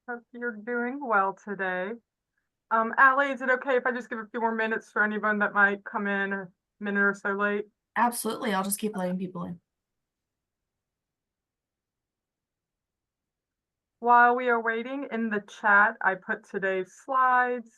Hope you're doing well today. Allie, is it okay if I just give a few more minutes for anyone that might come in a minute or so late? Absolutely. I'll just keep letting people in. While we are waiting in the chat, I put today's slides.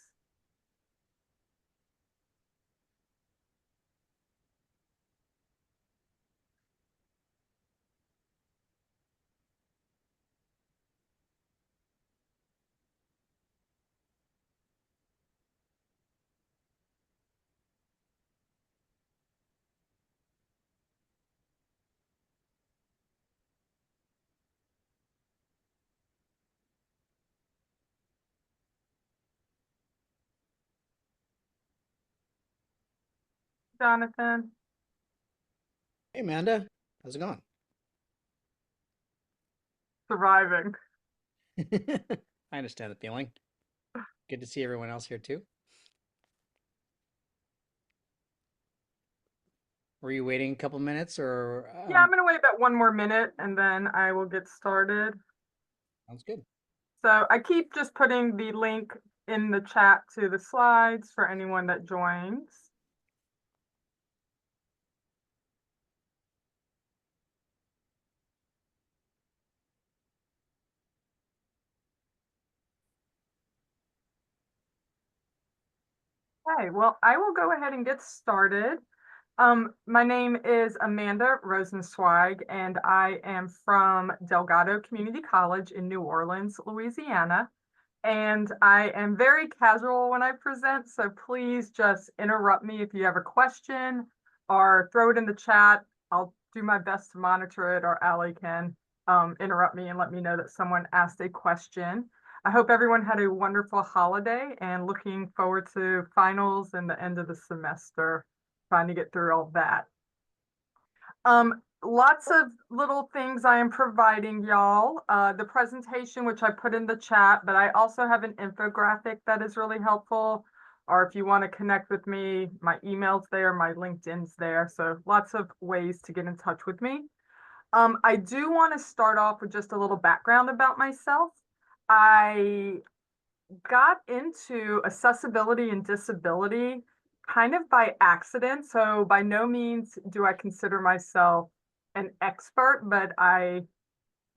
Jonathan, Hey Amanda, how's it going? surviving. I understand the feeling. Good to see everyone else here too. Were you waiting a couple minutes or Yeah, I'm gonna wait about one more minute and then I will get started. sounds good. So I keep just putting the link in the chat to the slides for anyone that joins. Okay, well, I will go ahead and get started. My name is Amanda Rosenzweig, and I am from Delgado Community College in New Orleans, Louisiana. And I am very casual when I present, so please just interrupt me if you have a question or throw it in the chat. I'll do my best to monitor it, or Allie can interrupt me and let me know that someone asked a question. I hope everyone had a wonderful holiday and looking forward to finals and the end of the semester, trying to get through all that. Lots of little things I am providing y'all. The presentation, which I put in the chat, but I also have an infographic that is really helpful. Or if you want to connect with me, my email's there, my LinkedIn's there. So lots of ways to get in touch with me. I do want to start off with just a little background about myself. I got into accessibility and disability kind of by accident. So by no means do I consider myself an expert, but I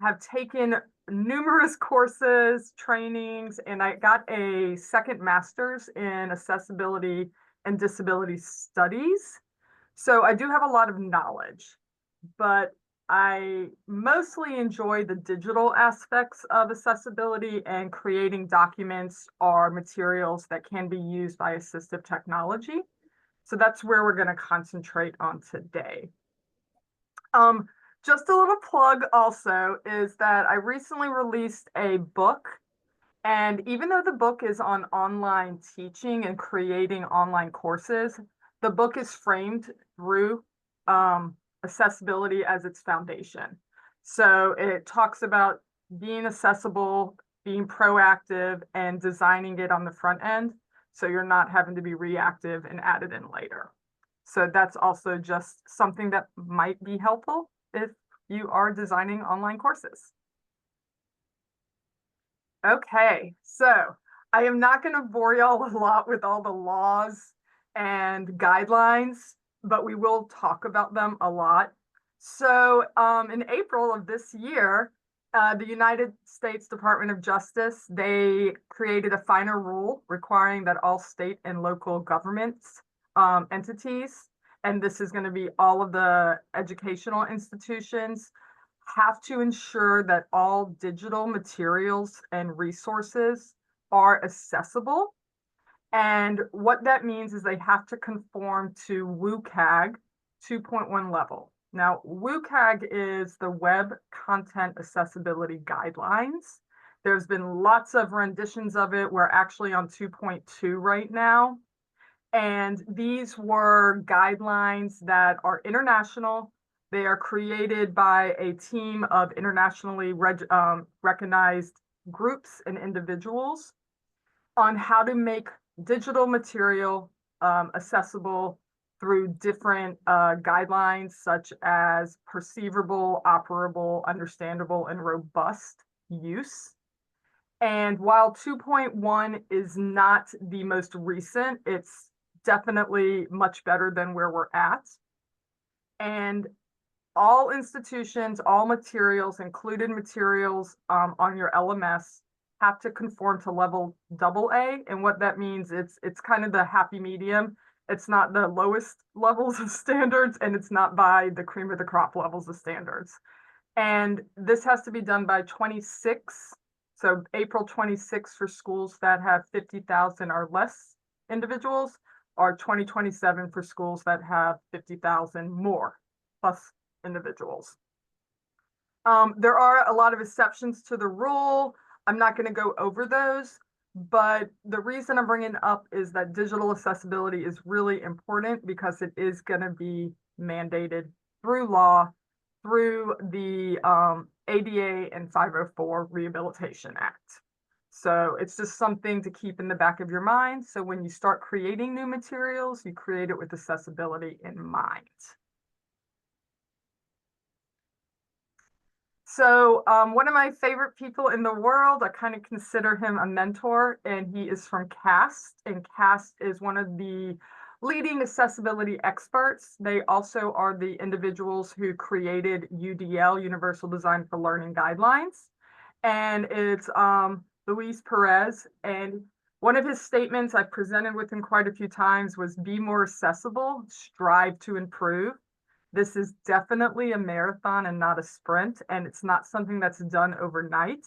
have taken numerous courses, trainings, and I got a second master's in accessibility and disability studies. So I do have a lot of knowledge, but I mostly enjoy the digital aspects of accessibility and creating documents or materials that can be used by assistive technology. So that's where we're going to concentrate on today. Just a little plug also is that I recently released a book. And even though the book is on online teaching and creating online courses, the book is framed through accessibility as its foundation. So it talks about being accessible, being proactive, and designing it on the front end. So you're not having to be reactive and add it in later. So that's also just something that might be helpful if you are designing online courses. Okay, so I am not going to bore y'all a lot with all the laws and guidelines, but we will talk about them a lot. So in April of this year, the United States Department of Justice, they created a final rule requiring that all state and local governments entities, and this is going to be all of the educational institutions, have to ensure that all digital materials and resources are accessible. And what that means is they have to conform to WCAG 2.1 level. Now, WCAG is the Web Content Accessibility Guidelines. There's been lots of renditions of it. We're actually on 2.2 right now. And these were guidelines that are international. They are created by a team of internationally recognized groups and individuals on how to make digital material accessible through different guidelines such as perceivable, operable, understandable, and robust use. And while 2.1 is not the most recent, it's definitely much better than where we're at. And all institutions, all materials, included materials on your LMS, have to conform to level AA. And what that means, it's kind of the happy medium. It's not the lowest levels of standards, and it's not by the cream of the crop levels of standards. And this has to be done by 26. So April 26 for schools that have 50,000 or less individuals, or 2027 for schools that have 50,000 more plus individuals. There are a lot of exceptions to the rule. I'm not going to go over those, but the reason I'm bringing it up is that digital accessibility is really important because it is going to be mandated through law, through the ADA and 504 Rehabilitation Act. So it's just something to keep in the back of your mind. So when you start creating new materials, you create it with accessibility in mind. So one of my favorite people in the world, I kind of consider him a mentor, and he is from CAST. And CAST is one of the leading accessibility experts. They also are the individuals who created UDL, Universal Design for Learning Guidelines. And it's Luis Perez. And one of his statements I've presented with him quite a few times was be more accessible, strive to improve. This is definitely a marathon and not a sprint, and it's not something that's done overnight,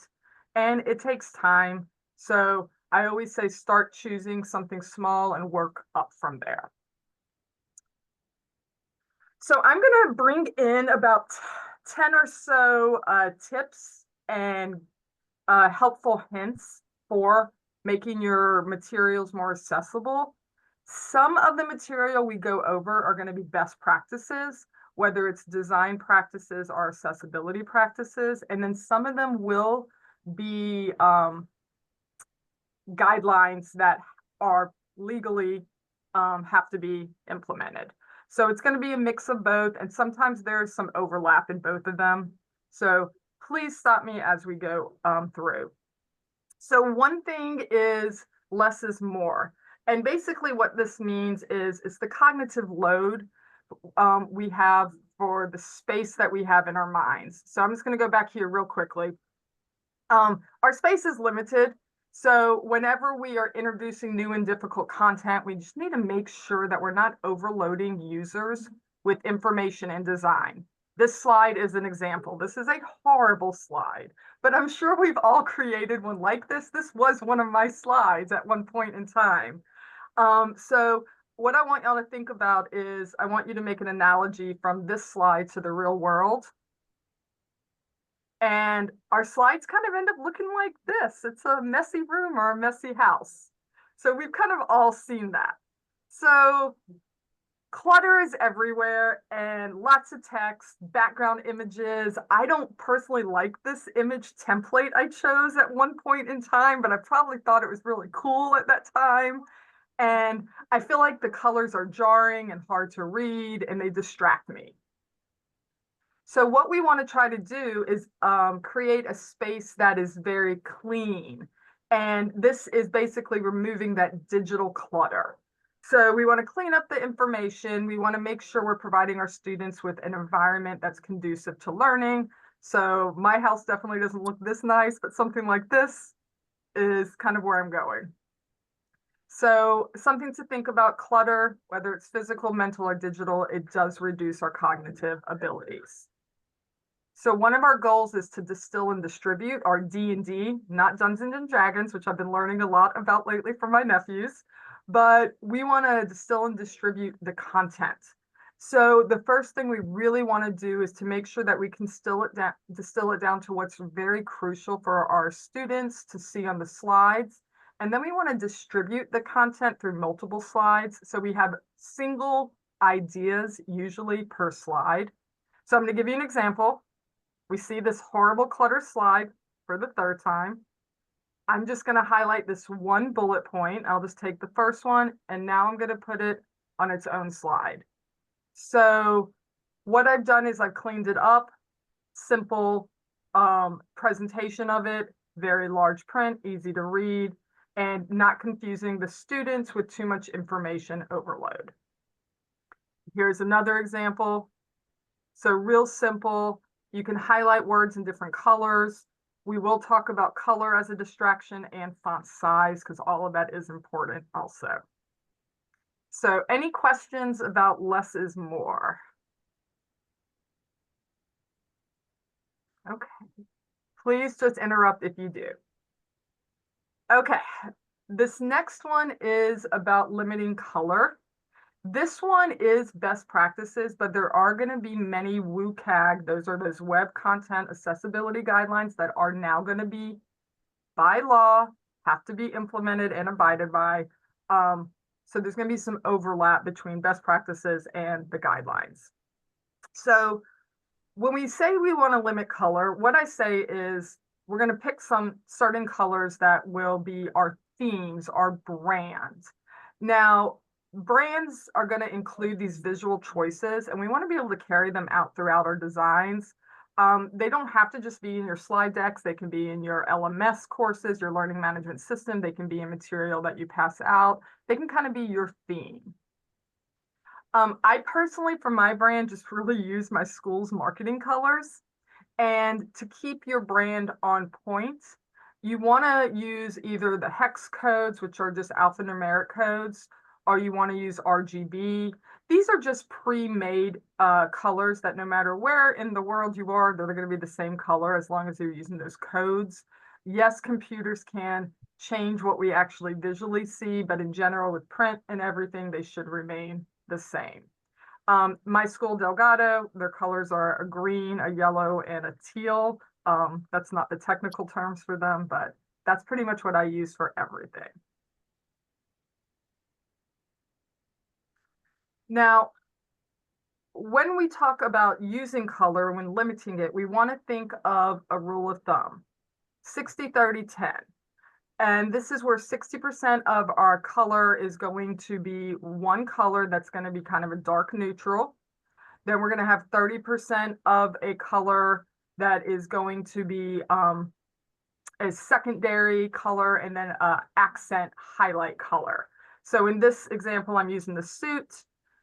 and it takes time. So I always say start choosing something small and work up from there. So I'm going to bring in about 10 or so tips and helpful hints for making your materials more accessible. Some of the material we go over are going to be best practices, whether it's design practices or accessibility practices. And then some of them will be guidelines that are legally have to be implemented. So it's going to be a mix of both. And sometimes there's some overlap in both of them. So please stop me as we go through. So one thing is less is more. And basically what this means is it's the cognitive load we have for the space that we have in our minds. So I'm just going to go back here real quickly. Our space is limited. So whenever we are introducing new and difficult content, we just need to make sure that we're not overloading users with information and design. This slide is an example. This is a horrible slide, but I'm sure we've all created one like this. This was one of my slides at one point in time. So what I want y'all to think about is I want you to make an analogy from this slide to the real world. And our slides kind of end up looking like this. It's a messy room or a messy house. So we've kind of all seen that. So clutter is everywhere and lots of text, background images. I don't personally like this image template I chose at one point in time, but I probably thought it was really cool at that time. And I feel like the colors are jarring and hard to read and they distract me. So what we want to try to do is create a space that is very clean. And this is basically removing that digital clutter. So we want to clean up the information. We want to make sure we're providing our students with an environment that's conducive to learning. So my house definitely doesn't look this nice, but something like this is kind of where I'm going. So something to think about: clutter, whether it's physical, mental, or digital, it does reduce our cognitive abilities. So one of our goals is to distill and distribute, our D&D, not Dungeons and Dragons, which I've been learning a lot about lately from my nephews, but we want to distill and distribute the content. So the first thing we really want to do is to make sure that we can distill it down to what's very crucial for our students to see on the slides. And then we want to distribute the content through multiple slides. So we have single ideas usually per slide. So I'm going to give you an example. We see this horrible clutter slide for the third time. I'm just going to highlight this one bullet point. I'll just take the first one, and now I'm going to put it on its own slide. So what I've done is I've cleaned it up, simple presentation of it. very large print, easy to read, and not confusing the students with too much information overload. Here's another example. So real simple. You can highlight words in different colors. We will talk about color as a distraction and font size because all of that is important also. So any questions about less is more? Okay. Please just interrupt if you do. Okay. This next one is about limiting color. This one is best practices, but there are going to be many WCAG, those are those web content accessibility guidelines that are now going to be by law, have to be implemented and abided by. So there's going to be some overlap between best practices and the guidelines. So when we say we want to limit color, what I say is we're going to pick some certain colors that will be our themes, our brands. Now, brands are going to include these visual choices, and we want to be able to carry them out throughout our designs. They don't have to just be in your slide decks. They can be in your LMS courses, your learning management system. They can be in material that you pass out. They can kind of be your theme. I personally, for my brand, just really use my school's marketing colors. And to keep your brand on point, you want to use either the hex codes, which are just alphanumeric codes, or you want to use RGB. These are just pre-made colors that no matter where in the world you are, they're going to be the same color as long as you're using those codes. Yes, computers can change what we actually visually see, but in general, with print and everything, they should remain the same. My school, Delgado, their colors are a green, a yellow, and a teal. That's not the technical terms for them, but that's pretty much what I use for everything. Now, when we talk about using color, when limiting it, we want to think of a rule of thumb, 60, 30, 10. And this is where 60% of our color is going to be one color that's going to be kind of a dark neutral. Then we're going to have 30% of a color that is going to be a secondary color, and then an accent highlight color. So in this example, I'm using the suit.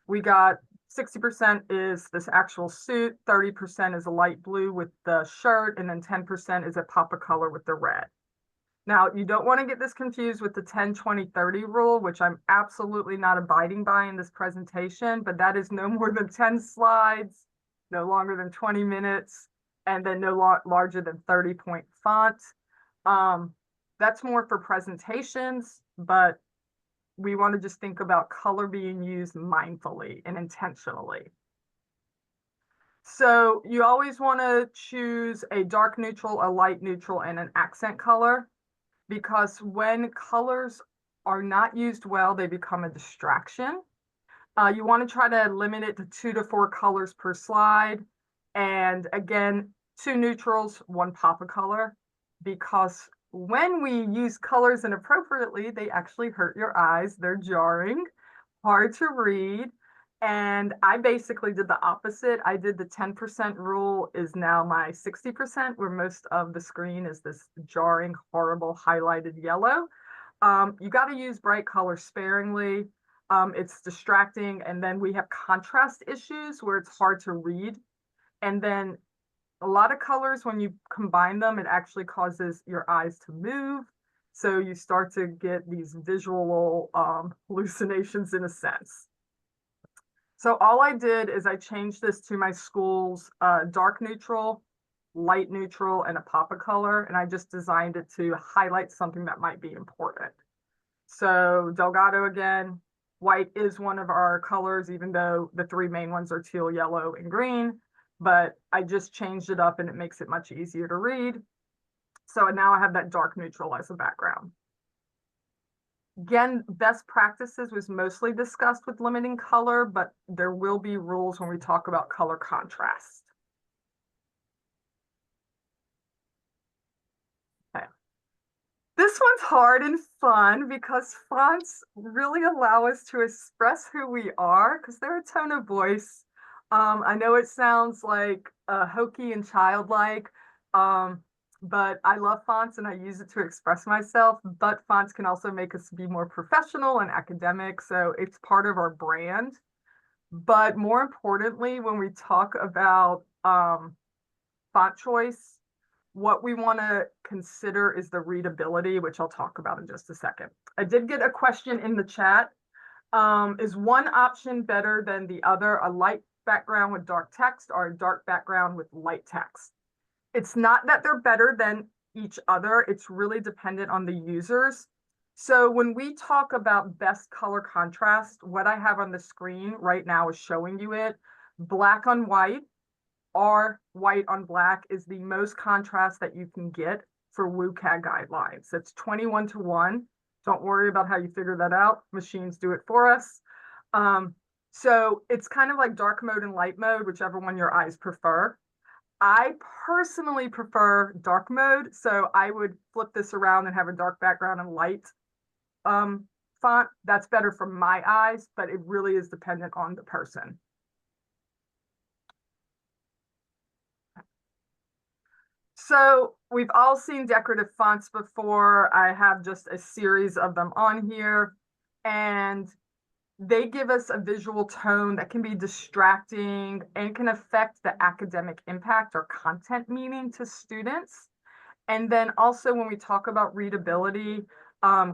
We got 60% is this actual suit, 30% is a light blue with the shirt, and then 10% is a pop of color with the red. Now, you don't want to get this confused with the 10, 20, 30 rule, which I'm absolutely not abiding by in this presentation, but that is no more than 10 slides, no longer than 20 minutes, and then no larger than 30-point font. That's more for presentations, but we want to just think about color being used mindfully and intentionally. So you always want to choose a dark neutral, a light neutral, and an accent color, because when colors are not used well, they become a distraction. You want to try to limit it to 2 to 4 colors per slide. And again, 2 neutrals, 1 pop of color, because when we use colors inappropriately, they actually hurt your eyes. They're jarring, hard to read. And I basically did the opposite. I did the 10% rule is now my 60%, where most of the screen is this jarring, horrible highlighted yellow. You got to use bright colors sparingly. It's distracting. And then we have contrast issues where it's hard to read. And then a lot of colors, when you combine them, it actually causes your eyes to move. So you start to get these visual hallucinations in a sense. So all I did is I changed this to my school's dark neutral, light neutral, and a pop of color. And I just designed it to highlight something that might be important. So Delgado again, white is one of our colors, even though the 3 main ones are teal, yellow, and green. But I just changed it up and it makes it much easier to read. So now I have that dark neutral as a background. Again, best practices was mostly discussed with limiting color, but there will be rules when we talk about color contrast. Okay. This one's hard and fun because fonts really allow us to express who we are because they're a tone of voice. I know it sounds like hokey and childlike, but I love fonts and I use it to express myself, but fonts can also make us be more professional and academic. So it's part of our brand. But more importantly, when we talk about font choice, what we want to consider is the readability, which I'll talk about in just a second. I did get a question in the chat. Is one option better than the other, a light background with dark text or a dark background with light text? It's not that they're better than each other. It's really dependent on the users. So when we talk about best color contrast, what I have on the screen right now is showing you it. Black on white or white on black is the most contrast that you can get for WCAG guidelines. It's 21:1. Don't worry about how you figure that out. Machines do it for us. So it's kind of like dark mode and light mode, whichever one your eyes prefer. I personally prefer dark mode, so I would flip this around and have a dark background and light font. That's better for my eyes, but it really is dependent on the person. So we've all seen decorative fonts before. I have just a series of them on here, and they give us a visual tone that can be distracting and can affect the academic impact or content meaning to students. And then also when we talk about readability,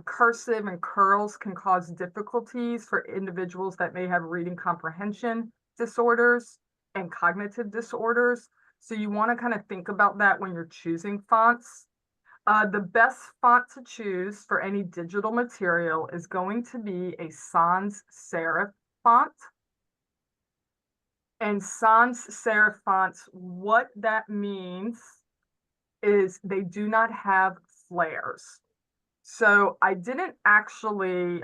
cursive and curls can cause difficulties for individuals that may have reading comprehension disorders and cognitive disorders. So you want to kind of think about that when you're choosing fonts. The best font to choose for any digital material is going to be a sans serif font. And sans serif fonts, what that means is they do not have flares. So I didn't actually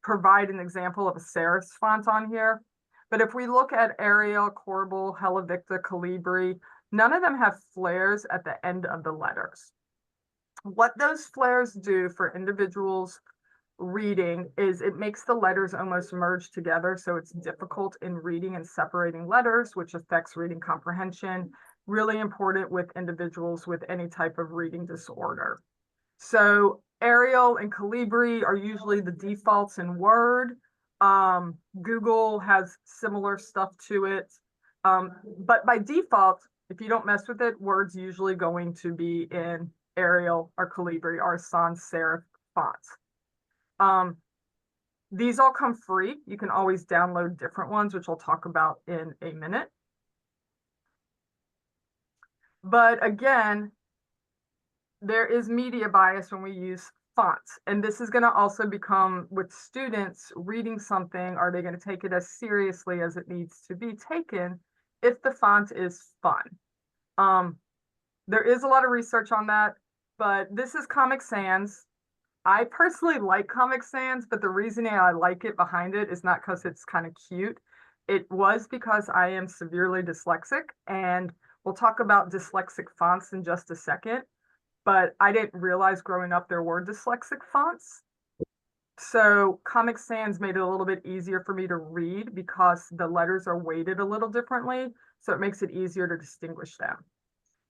provide an example of a serif font on here, but if we look at Arial, Corbel, Helvetica, Calibri, none of them have flares at the end of the letters. What those flares do for individuals reading is it makes the letters almost merge together. So it's difficult in reading and separating letters, which affects reading comprehension. Really important with individuals with any type of reading disorder. So Arial and Calibri are usually the defaults in Word. Google has similar stuff to it. But by default, if you don't mess with it, Word's usually going to be in Arial or Calibri or sans serif fonts. These all come free. You can always download different ones, which I'll talk about in a minute. But again, there is media bias when we use fonts. And this is going to also become with students reading something, are they going to take it as seriously as it needs to be taken if the font is fun? There is a lot of research on that, but this is Comic Sans. I personally like Comic Sans, but the reasoning I like it behind it is not because it's kind of cute. It was because I am severely dyslexic, and we'll talk about dyslexic fonts in just a second, but I didn't realize growing up there were dyslexic fonts. So Comic Sans made it a little bit easier for me to read because the letters are weighted a little differently, so it makes it easier to distinguish them.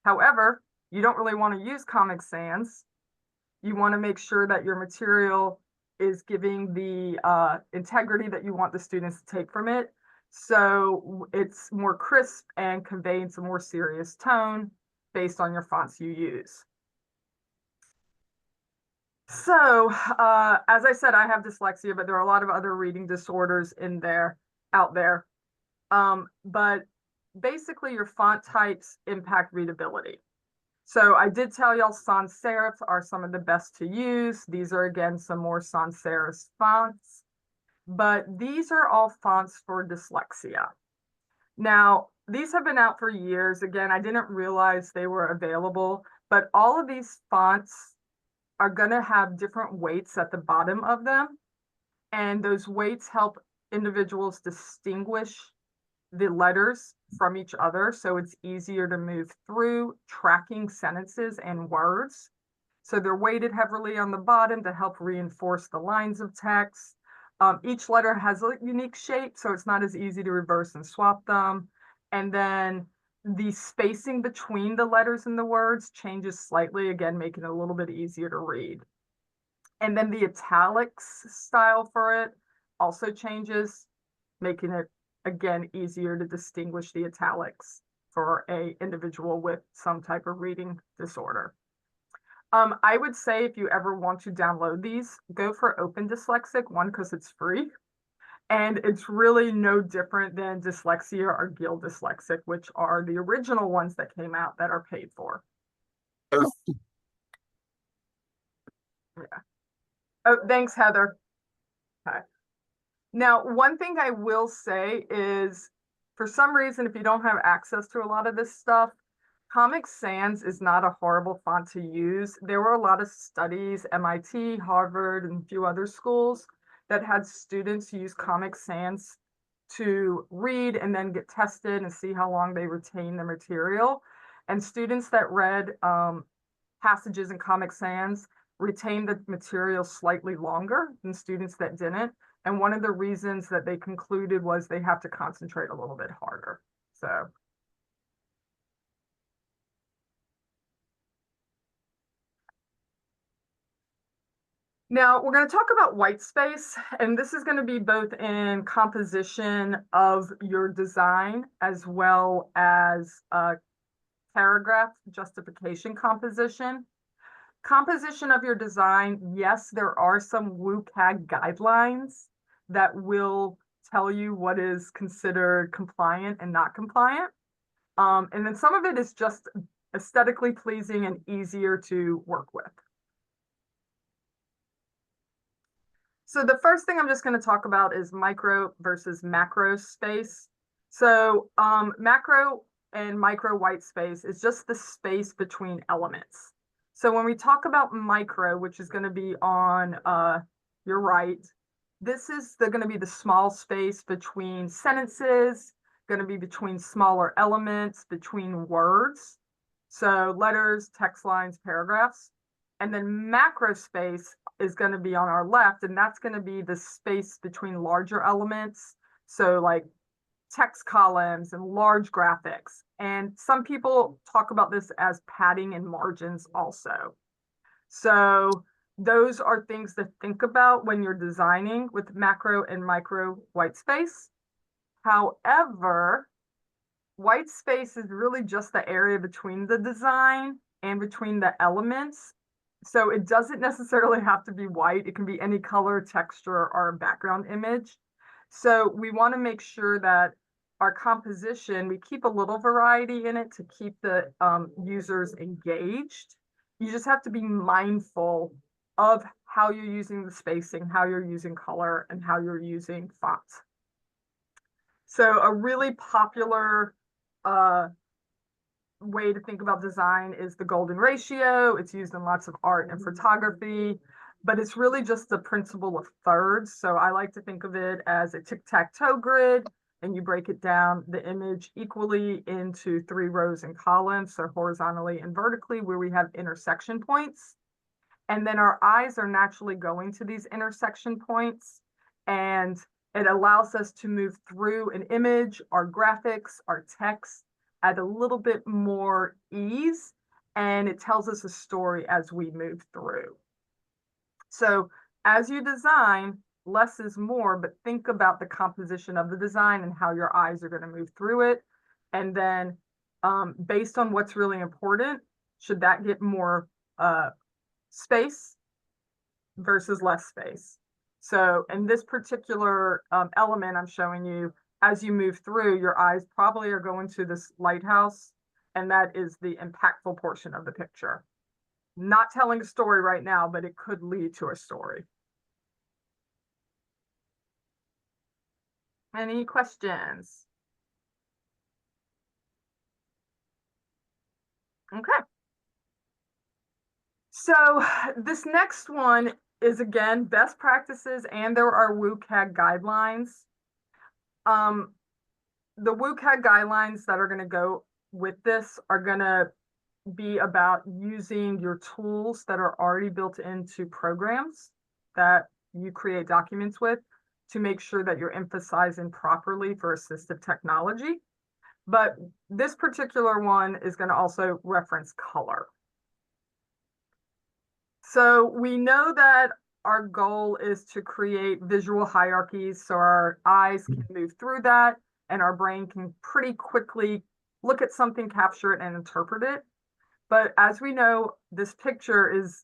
However, you don't really want to use Comic Sans. You want to make sure that your material is giving the integrity that you want the students to take from it. So it's more crisp and conveying some more serious tone based on your fonts you use. So as I said, I have dyslexia, but there are a lot of other reading disorders out there. But basically your font types impact readability. So I did tell y'all sans serif are some of the best to use. These are, again, some more sans serif fonts, but these are all fonts for dyslexia. Now, these have been out for years. Again, I didn't realize they were available, but all of these fonts are going to have different weights at the bottom of them. And those weights help individuals distinguish the letters from each other, so it's easier to move through tracking sentences and words. So they're weighted heavily on the bottom to help reinforce the lines of text. Each letter has a unique shape, so it's not as easy to reverse and swap them. And then the spacing between the letters and the words changes slightly, again, making it a little bit easier to read. And then the italics style for it also changes, making it, again, easier to distinguish the italics for a individual with some type of reading disorder. I would say if you ever want to download these, go for Open Dyslexic, one, because it's free. And it's really no different than Dyslexia or Guild Dyslexic, which are the original ones that came out that are paid for. Yeah. Oh, thanks, Heather. Okay. Now, one thing I will say is, for some reason, if you don't have access to a lot of this stuff, Comic Sans is not a horrible font to use. There were a lot of studies, MIT, Harvard, and a few other schools that had students use Comic Sans to read and then get tested and see how long they retain the material. And students that read passages in Comic Sans retained the material slightly longer than students that didn't. And one of the reasons that they concluded was they have to concentrate a little bit harder. So. Now we're going to talk about white space, and this is going to be both in composition of your design as well as paragraph justification composition. Composition of your design, yes, there are some WCAG guidelines that will tell you what is considered compliant and not compliant. And then some of it is just aesthetically pleasing and easier to work with. So the first thing I'm just going to talk about is micro versus macro space. So macro and micro white space is just the space between elements. So when we talk about micro, which is going to be on your right, this is going to be the small space between sentences, going to be between smaller elements, between words. So letters, text lines, paragraphs. And then macro space is going to be on our left, and that's going to be the space between larger elements. So like text columns and large graphics. And some people talk about this as padding and margins also. So those are things to think about when you're designing with macro and micro white space. However, white space is really just the area between the design and between the elements. So it doesn't necessarily have to be white. It can be any color, texture, or background image. So we want to make sure that our composition, we keep a little variety in it to keep the users engaged. You just have to be mindful of how you're using the spacing, how you're using color, and how you're using font. So a really popular way to think about design is the golden ratio. It's used in lots of art and photography, but it's really just the principle of thirds. So I like to think of it as a tic-tac-toe grid, and you break it down, the image equally into 3 rows and columns, so horizontally and vertically, where we have intersection points. And then our eyes are naturally going to these intersection points, and it allows us to move through an image, our graphics, our text, at a little bit more ease, and it tells us a story as we move through. So as you design, less is more, but think about the composition of the design and how your eyes are going to move through it. And then based on what's really important, should that get more space versus less space? So in this particular element I'm showing you, as you move through, your eyes probably are going to this lighthouse, and that is the impactful portion of the picture. Not telling a story right now, but it could lead to a story. Any questions? Okay. So this next one is, again, best practices, and there are WCAG guidelines. The WCAG guidelines that are going to go with this are going to be about using your tools that are already built into programs that you create documents with to make sure that you're emphasizing properly for assistive technology. but this particular one is going to also reference color. So we know that our goal is to create visual hierarchies so our eyes can move through that and our brain can pretty quickly look at something, capture it, and interpret it. But as we know, this picture is,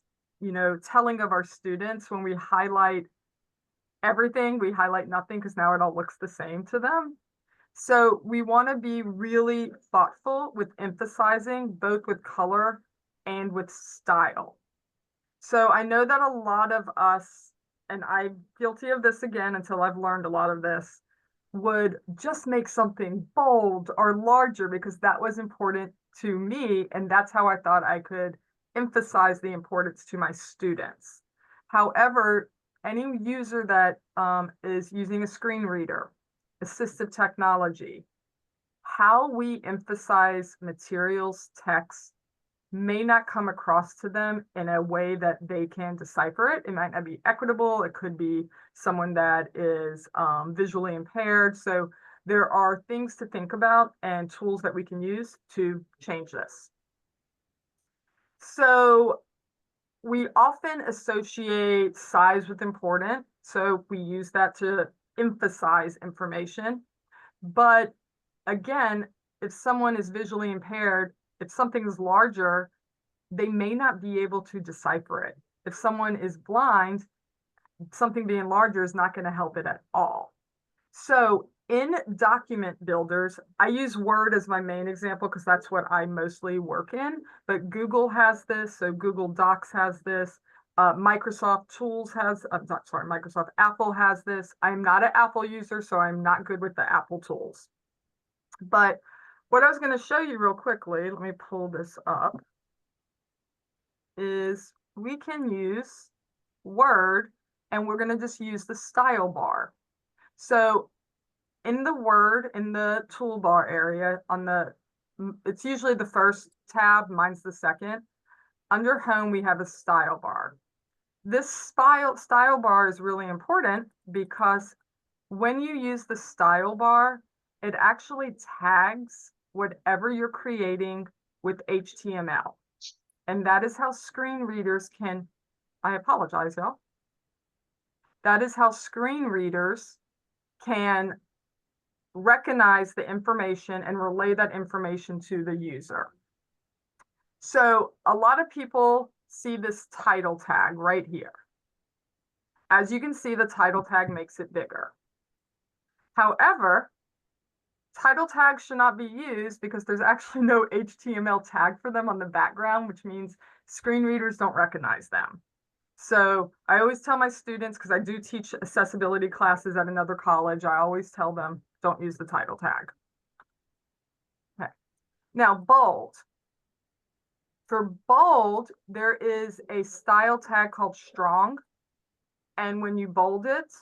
telling of our students. When we highlight everything, we highlight nothing because now it all looks the same to them. So we want to be really thoughtful with emphasizing both with color and with style. So I know that a lot of us, and I'm guilty of this again until I've learned a lot of this, would just make something bold or larger because that was important to me. And that's how I thought I could emphasize the importance to my students. However, any user that is using a screen reader, assistive technology, how we emphasize materials, text, may not come across to them in a way that they can decipher it. It might not be equitable. It could be someone that is visually impaired. So there are things to think about and tools that we can use to change this. So we often associate size with important. So we use that to emphasize information. But again, if someone is visually impaired, if something is larger, they may not be able to decipher it. If someone is blind, something being larger is not going to help it at all. So in document builders, I use Word as my main example because that's what I mostly work in, but Google has this, so Google Docs has this, Microsoft Tools has, Microsoft Apple has this. I'm not an Apple user, so I'm not good with the Apple tools. But what I was going to show you real quickly, let me pull this up, is we can use Word and we're going to just use the style bar. So in the Word, in the toolbar area, it's usually the first tab, mine's the second. Under Home, we have a style bar. This style bar is really important because when you use the style bar, it actually tags whatever you're creating with HTML. And that is how screen readers can, I apologize, y'all. That is how screen readers can recognize the information and relay that information to the user. So a lot of people see this title tag right here. As you can see, the title tag makes it bigger. However, title tags should not be used because there's actually no HTML tag for them on the background, which means screen readers don't recognize them. So I always tell my students, because I do teach accessibility classes at another college, I always tell them, don't use the title tag. Okay. Now, bold. For bold, there is a style tag called strong. And when you bold it,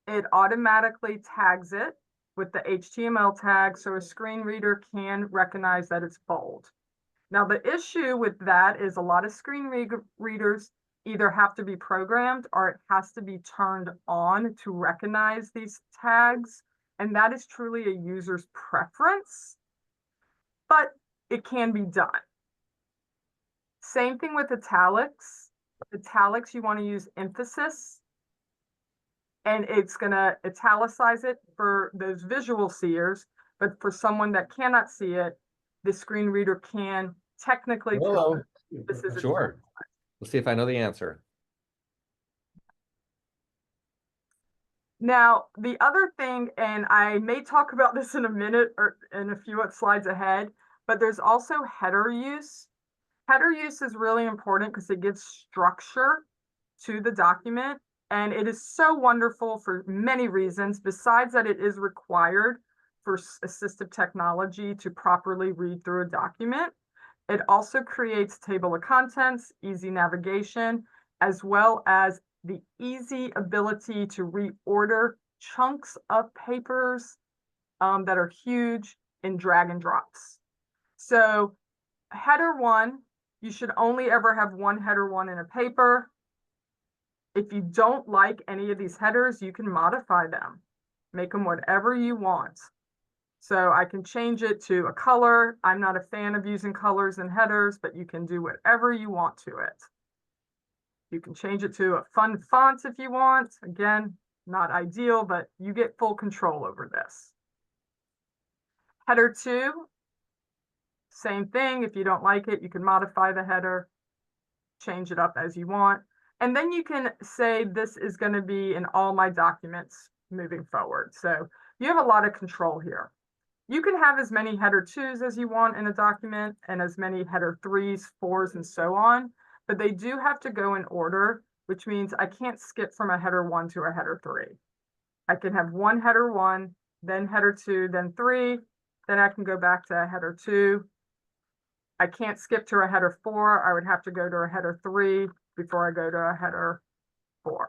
it automatically tags it with the HTML tag so a screen reader can recognize that it's bold. Now, the issue with that is a lot of screen readers either have to be programmed or it has to be turned on to recognize these tags. And that is truly a user's preference, but it can be done. Same thing with italics. Italics, you want to use emphasis, and it's going to italicize it for those visual seers, but for someone that cannot see it, the screen reader can technically tell this is sure. We'll see if I know the answer. Now, the other thing, and I may talk about this in a minute or in a few slides ahead, but there's also header use. Header use is really important because it gives structure to the document. And it is so wonderful for many reasons, besides that it is required for assistive technology to properly read through a document. It also creates table of contents, easy navigation, as well as the easy ability to reorder chunks of papers that are huge in drag and drops. So header one, you should only ever have one header one in a paper. If you don't like any of these headers, you can modify them. Make them whatever you want. So I can change it to a color. I'm not a fan of using colors in headers, but you can do whatever you want to it. You can change it to a fun font if you want. Again, not ideal, but you get full control over this. Header 2, same thing. If you don't like it, you can modify the header, change it up as you want. And then you can say this is going to be in all my documents moving forward. So you have a lot of control here. You can have as many header 2s as you want in a document and as many header 3s, 4s, and so on, but they do have to go in order, which means I can't skip from a header 1 to a header 3. I can have one header 1, then header 2, then 3, then I can go back to a header 2. I can't skip to a header 4. I would have to go to a header 3 before I go to a header 4.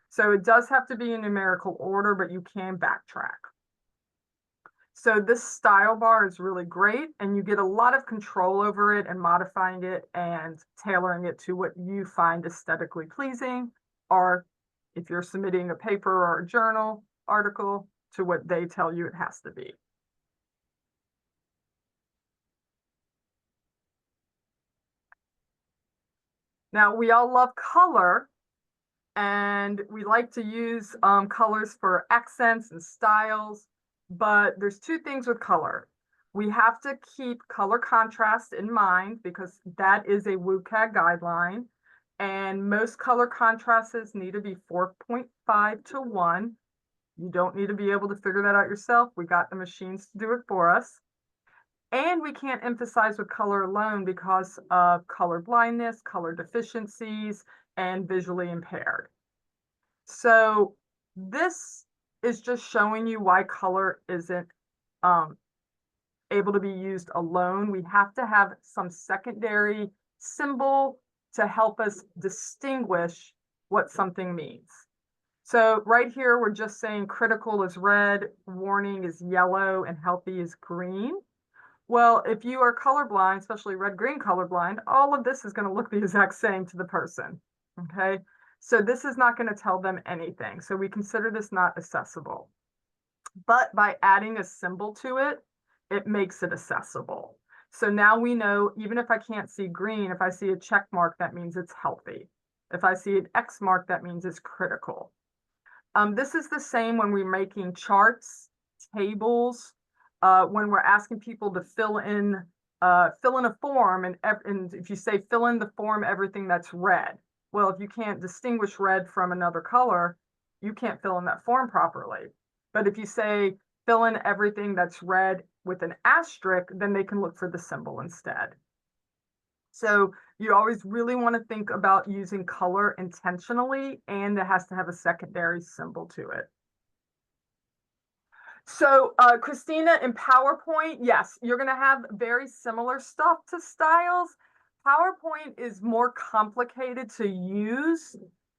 So it does have to be in numerical order, but you can backtrack. So this style bar is really great, and you get a lot of control over it and modifying it and tailoring it to what you find aesthetically pleasing, or if you're submitting a paper or a journal article, to what they tell you it has to be. Now, we all love color, and we like to use colors for accents and styles, but there's two things with color. We have to keep color contrast in mind because that is a WCAG guideline, and most color contrasts need to be 4.5 to 1. You don't need to be able to figure that out yourself. We got the machines to do it for us. And we can't emphasize with color alone because of color blindness, color deficiencies, and visually impaired. So this is just showing you why color isn't able to be used alone. We have to have some secondary symbol to help us distinguish what something means. So right here, we're just saying critical is red, warning is yellow, and healthy is green. Well, if you are colorblind, especially red-green colorblind, all of this is going to look the exact same to the person, okay? So this is not going to tell them anything. So we consider this not accessible. But by adding a symbol to it, it makes it accessible. So now we know, even if I can't see green, if I see a check mark, that means it's healthy. If I see an X mark, that means it's critical. This is the same when we're making charts, tables, when we're asking people to fill in a form, and if you say fill in the form everything that's red, well, if you can't distinguish red from another color, you can't fill in that form properly. But if you say fill in everything that's red with an asterisk, then they can look for the symbol instead. So you always really want to think about using color intentionally, and it has to have a secondary symbol to it. So Christina, in PowerPoint, yes, you're going to have very similar stuff to styles. PowerPoint is more complicated to use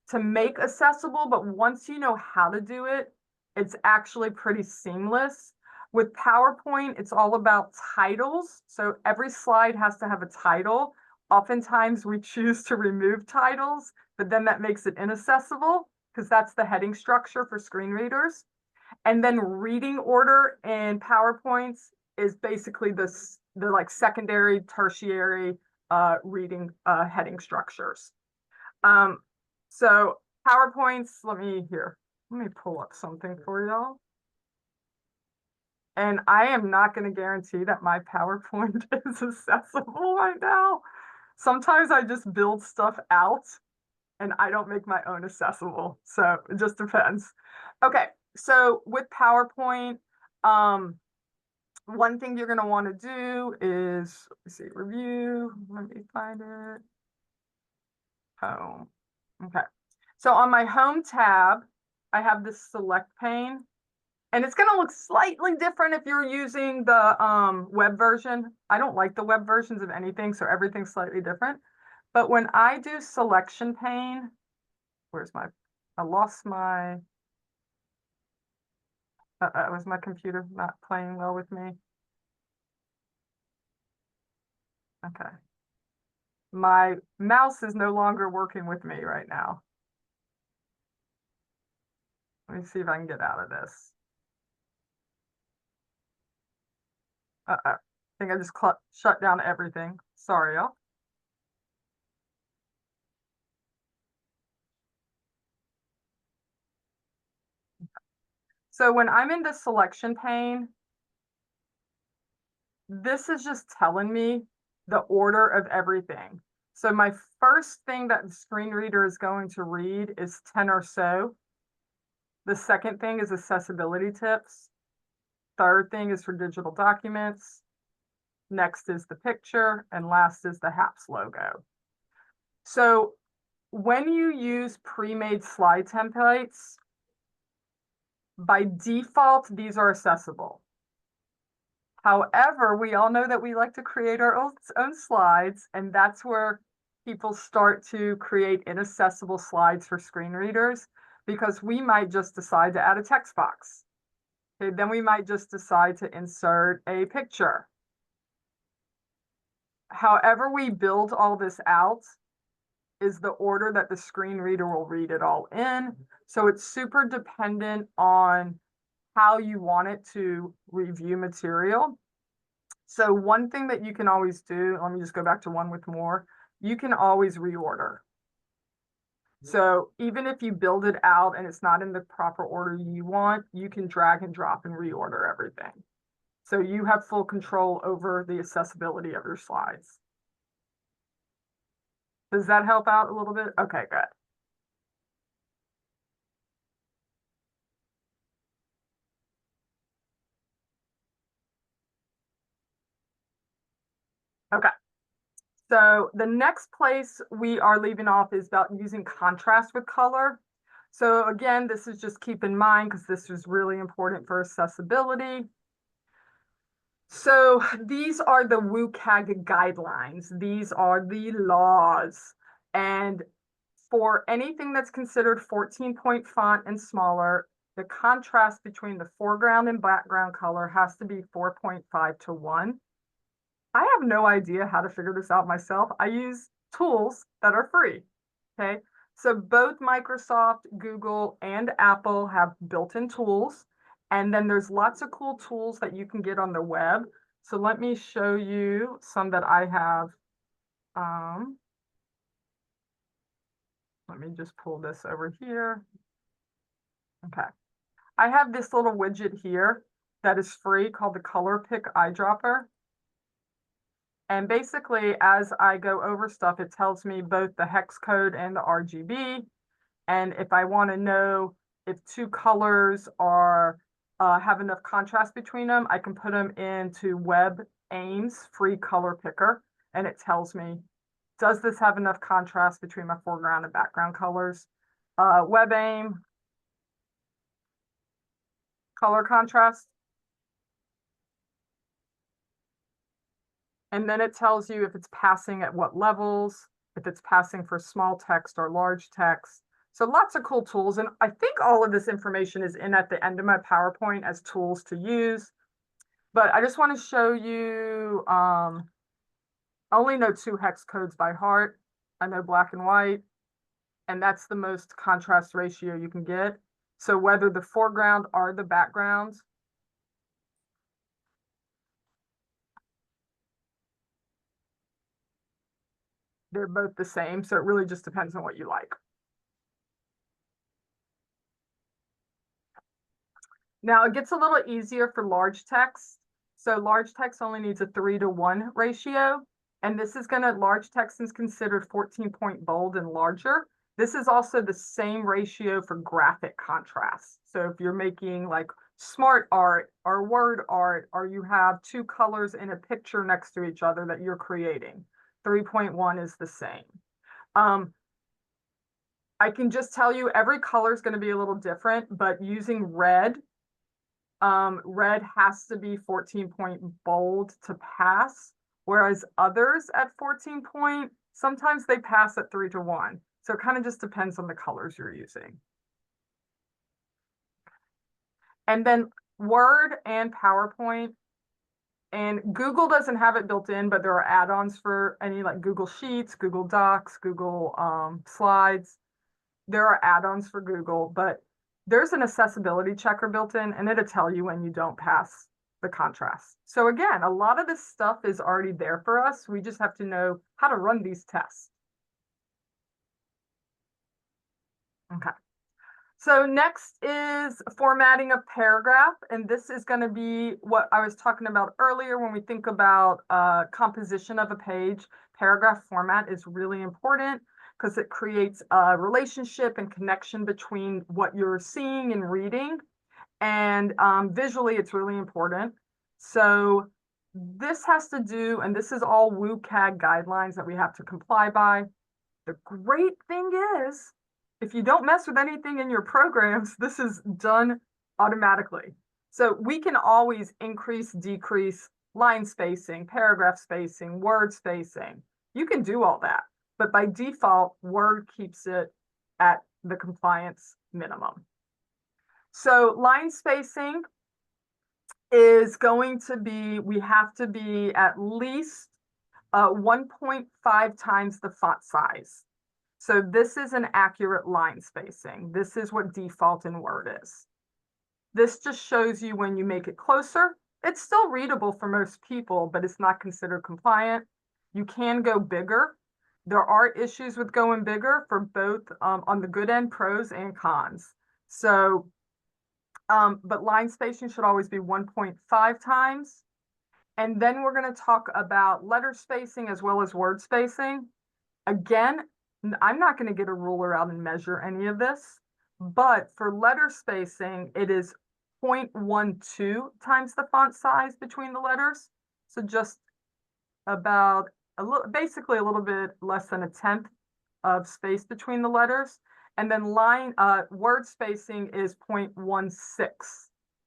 to make accessible, but once you know how to do it, it's actually pretty seamless. With PowerPoint, it's all about titles. So every slide has to have a title. Oftentimes we choose to remove titles, but then that makes it inaccessible because that's the heading structure for screen readers. And then reading order in PowerPoints is basically the like secondary, tertiary reading heading structures. So PowerPoints, let me pull up something for y'all. And I am not going to guarantee that my PowerPoint is accessible right now. Sometimes I just build stuff out and I don't make my own accessible. So it just depends. Okay, so with PowerPoint, one thing you're going to want to do is, let's see, review. Let me find it. Home. Okay. So on my home tab, I have this select pane. And it's going to look slightly different if you're using the web version. I don't like the web versions of anything, so everything's slightly different. But when I do selection pane, I lost my, was my computer not playing well with me? Okay. My mouse is no longer working with me right now. Let me see if I can get out of this. I think I just shut down everything. Sorry, y'all. So when I'm in the selection pane, this is just telling me the order of everything. So my first thing that the screen reader is going to read is 10 or so. The second thing is accessibility tips. Third thing is for digital documents. Next is the picture, and last is the HAPS logo. So when you use pre-made slide templates, by default, these are accessible. However, we all know that we like to create our own slides, and that's where people start to create inaccessible slides for screen readers, because we might just decide to add a text box. Okay, then we might just decide to insert a picture. However we build all this out is the order that the screen reader will read it all in. So it's super dependent on how you want it to review material. So one thing that you can always do, let me just go back to one with more, you can always reorder. So even if you build it out and it's not in the proper order you want, you can drag and drop and reorder everything. So you have full control over the accessibility of your slides. Does that help out a little bit? Okay, good. Okay. So the next place we are leaving off is about using contrast with color. So again, this is just keep in mind because this is really important for accessibility. So these are the WCAG guidelines. These are the laws. And for anything that's considered 14-point font and smaller, the contrast between the foreground and background color has to be 4.5 to 1. I have no idea how to figure this out myself. I use tools that are free, okay? So both Microsoft, Google, and Apple have built-in tools. And then there's lots of cool tools that you can get on the web. So let me show you some that I have. Let me just pull this over here. Okay. I have this little widget here that is free called the Color Pick Eyedropper. And basically, as I go over stuff, it tells me both the hex code and the RGB. And if I want to know if two colors are have enough contrast between them, I can put them into WebAIM's free color picker. And it tells me, does this have enough contrast between my foreground and background colors? WebAIM, color contrast. And then it tells you if it's passing at what levels, if it's passing for small text or large text. So lots of cool tools. And I think all of this information is in at the end of my PowerPoint as tools to use. But I just want to show you, I only know 2 hex codes by heart. I know black and white, and that's the most contrast ratio you can get. So whether the foreground or the background, they're both the same. So it really just depends on what you like. Now it gets a little easier for large text. So large text only needs a 3:1 ratio. And this is going to, large text is considered 14-point bold and larger. This is also the same ratio for graphic contrast. So if you're making like smart art or word art, or you have 2 colors in a picture next to each other that you're creating, 3.1 is the same. I can just tell you every color is going to be a little different, but using red, red has to be 14-point bold to pass, whereas others at 14-point, sometimes they pass at 3:1. So it kind of just depends on the colors you're using. And then Word and PowerPoint, and Google doesn't have it built in, but there are add-ons for any like Google Sheets, Google Docs, Google Slides. There are add-ons for Google, but there's an accessibility checker built in, and it'll tell you when you don't pass the contrast. So again, a lot of this stuff is already there for us. We just have to know how to run these tests. Okay. So next is formatting a paragraph, and this is going to be what I was talking about earlier when we think about composition of a page. Paragraph format is really important because it creates a relationship and connection between what you're seeing and reading, and visually it's really important. So this has to do, and this is all WCAG guidelines that we have to comply by. The great thing is, if you don't mess with anything in your programs, this is done automatically. So we can always increase, decrease line spacing, paragraph spacing, word spacing. You can do all that, but by default, Word keeps it at the compliance minimum. So line spacing is going to be, we have to be at least 1.5 times the font size. So this is an accurate line spacing. This is what default in Word is. This just shows you when you make it closer. It's still readable for most people, but it's not considered compliant. You can go bigger. There are issues with going bigger for both on the good end, pros and cons. So, but line spacing should always be 1.5 times. And then we're going to talk about letter spacing as well as word spacing. Again, I'm not going to get a ruler out and measure any of this, but for letter spacing, it is 0.12 times the font size between the letters. So just about basically a little bit less than a tenth of space between the letters. And then word spacing is 0.16.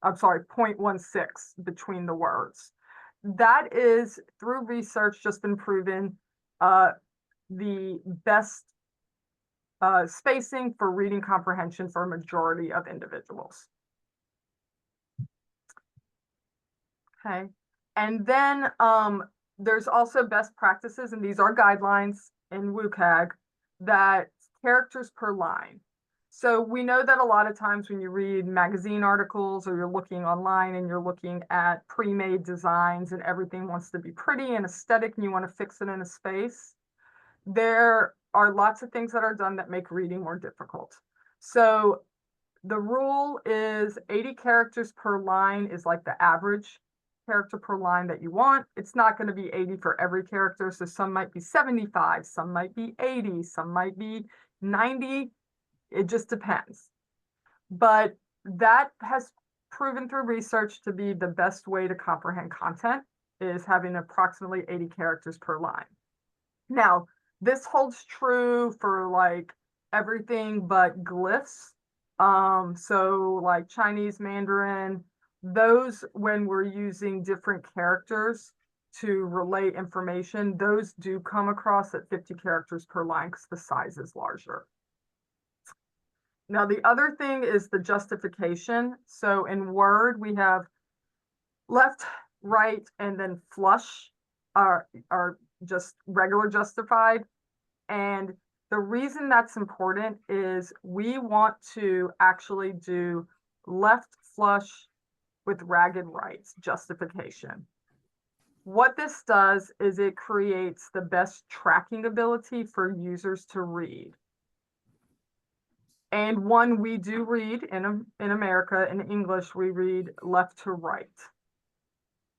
I'm sorry, 0.16 between the words. That is, through research, just been proven the best spacing for reading comprehension for a majority of individuals. Okay, and then there's also best practices, and these are guidelines in WCAG, that characters per line. So we know that a lot of times when you read magazine articles or you're looking online and you're looking at pre-made designs and everything wants to be pretty and aesthetic and you want to fix it in a space, there are lots of things that are done that make reading more difficult. So the rule is 80 characters per line is like the average character per line that you want. It's not going to be 80 for every character. So some might be 75, some might be 80, some might be 90. It just depends. But that has proven through research to be the best way to comprehend content, is having approximately 80 characters per line. Now, this holds true for like everything but glyphs. So like Chinese Mandarin, those, when we're using different characters to relay information, those do come across at 50 characters per line because the size is larger. Now, the other thing is the justification. So in Word, we have left, right, and then flush are just regular justified. And the reason that's important is we want to actually do left flush with ragged right justification. What this does is it creates the best tracking ability for users to read. And one we do read in America, in English, we read left to right.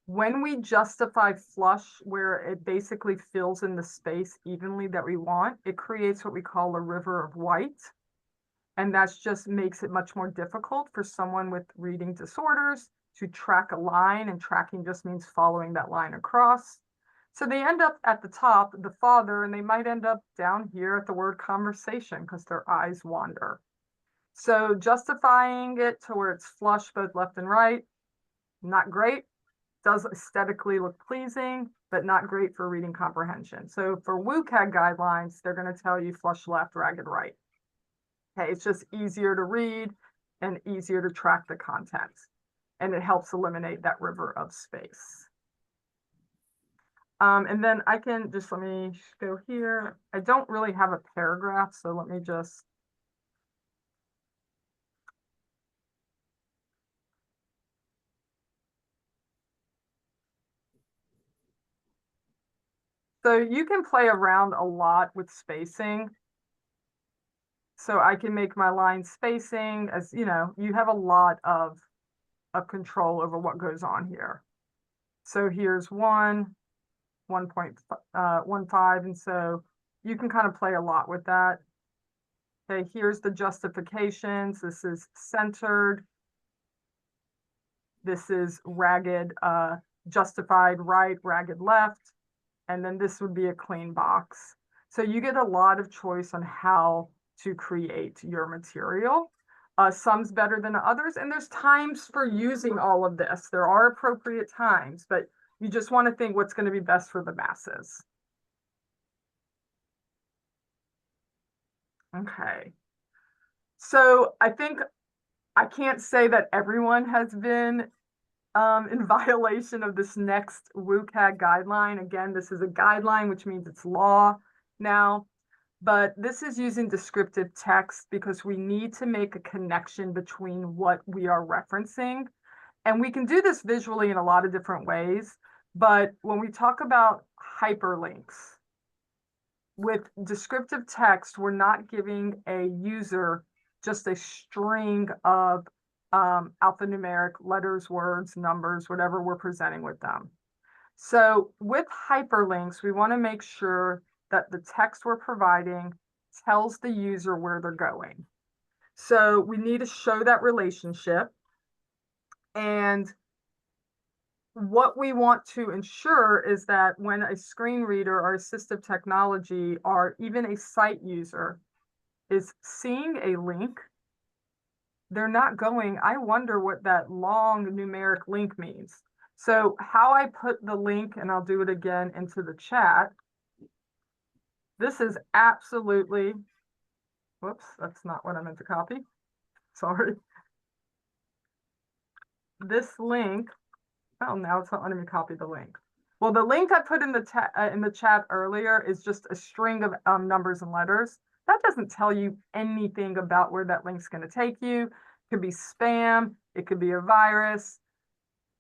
When we justify flush, where it basically fills in the space evenly that we want, it creates what we call a river of white. And that just makes it much more difficult for someone with reading disorders to track a line, and tracking just means following that line across. So they end up at the top, the father, and they might end up down here at the word conversation because their eyes wander. So justifying it to where it's flush both left and right, not great. Does aesthetically look pleasing, but not great for reading comprehension. So for WCAG guidelines, they're going to tell you flush left, ragged right. Okay, it's just easier to read and easier to track the content. And it helps eliminate that river of space. And then I can just, let me go here. I don't really have a paragraph, so let me just. So you can play around a lot with spacing. So I can make my line spacing as, you know, you have a lot of control over what goes on here. So here's 1.15, and so you can kind of play a lot with that. Okay, here's the justifications. This is centered. This is ragged, justified right, ragged left. And then this would be a clean box. So you get a lot of choice on how to create your material. Some's better than others, and there's times for using all of this. There are appropriate times, but you just want to think what's going to be best for the masses. Okay. So I think I can't say that everyone has been in violation of this next WCAG guideline. Again, this is a guideline, which means it's law now. But this is using descriptive text because we need to make a connection between what we are referencing. And we can do this visually in a lot of different ways. But when we talk about hyperlinks, with descriptive text, we're not giving a user just a string of alphanumeric letters, words, numbers, whatever we're presenting with them. So with hyperlinks, we want to make sure that the text we're providing tells the user where they're going. So we need to show that relationship. And what we want to ensure is that when a screen reader or assistive technology or even a site user is seeing a link, they're not going, I wonder what that long numeric link means. So how I put the link, and I'll do it again into the chat. This is absolutely, whoops, that's not what I meant to copy. Sorry. This link, oh, now it's not letting me copy the link. Well, the link I put in the chat earlier is just a string of numbers and letters. That doesn't tell you anything about where that link's going to take you. It could be spam. It could be a virus.